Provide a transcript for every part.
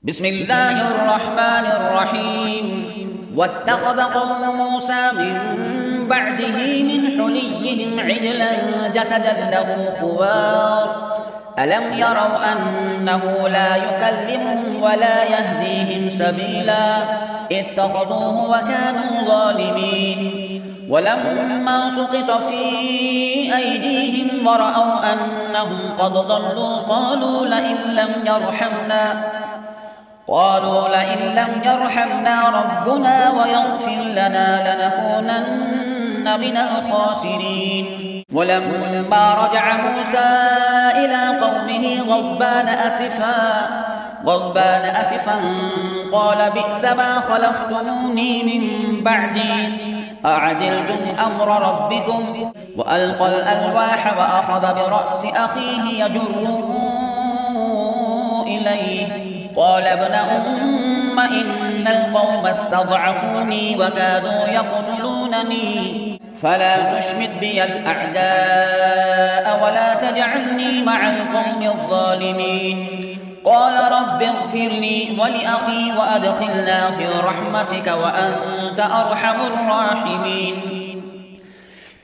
بسم الله الرحمن الرحيم. واتخذ قوم موسى من بعده من حليهم عجلا جسدا له خوار ألم يروا أنه لا يكلمهم ولا يهديهم سبيلا اتخذوه وكانوا ظالمين. ولما سقط في أيديهم ورأوا أنهم قد ضلوا قالوا لئن لم يرحمنا ربنا ويغفر لنا لنكونن من الخاسرين. ولما رجع موسى إلى قومه غضبان أسفا قال بئس ما خلفتموني من بعدي أعجلتم أمر ربكم. وألقى الألواح وأخذ برأس أخيه يجره إليه قال ابن أم إن القوم استضعفوني وكادوا يقتلونني فلا تشمت بي الأعداء ولا تجعلني مع القوم الظالمين. قال رب اغفر لي ولأخي وأدخلنا في رحمتك وأنت أرحم الراحمين.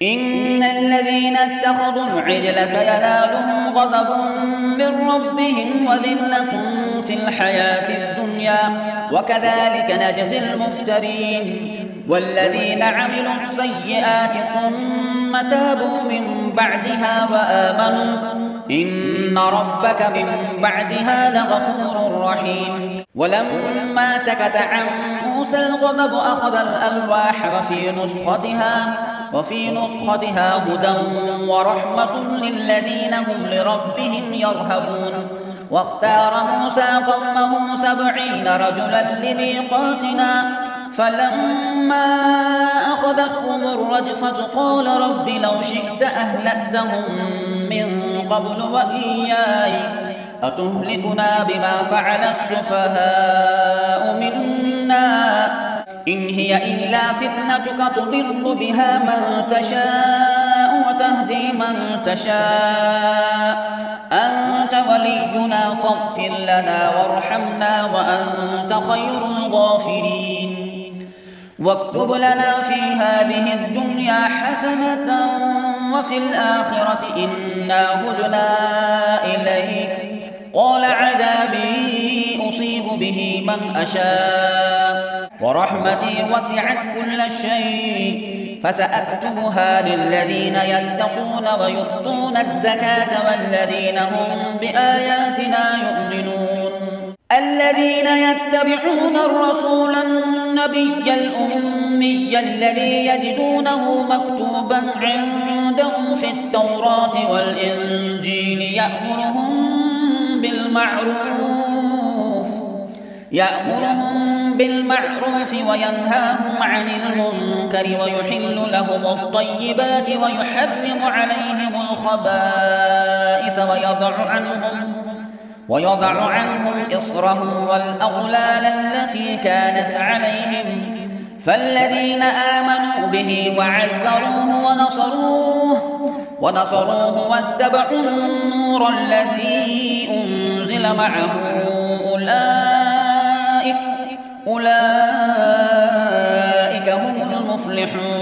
إن الذين اتخذوا العجل سينالهم غضب من ربهم وذلة في الحياة الدنيا وكذلك نجزي المفترين. والذين عملوا السيئات ثم تابوا من بعدها وآمنوا إن ربك من بعدها لغفور رحيم. ولما سكت عن موسى الغضب أخذ الألواح وفي نسختها هدى ورحمة للذين هم لربهم يرهبون. واختار موسى قومه 70 رجلا لميقاتنا فلما أخذتهم الرجفة قال رب لو شئت أهلكتهم من قبل وإياي أتهلكنا بما فعل السفهاء منا إن هي إلا فتنتك تضل بها من تشاء وتهدي من تشاء أنت ولينا فاغفر لنا وارحمنا وأنت خير الغافرين. واكتب لنا في هذه الدنيا حسنة وفي الآخرة إنا هدنا إليك قال عذابي أصيب به من أشاء ورحمتي وسعت كل شيء فسأكتبها للذين يتقون ويؤتون الزكاة والذين هم بآياتنا يؤمنون. الذين يتبعون الرسول النبي الأمي الذي يجدونه مكتوبا عندهم في التوراة والإنجيل يأمرهم بالمعروف وينهاهم عن المنكر ويحل لهم الطيبات ويحرم عليهم الخبائث ويضع عنهم إصرهم والأغلال التي كانت عليهم. فالذين آمنوا به وعزروه ونصروه واتبعوا النور الذي أنزل معه أولئك هم المفلحون.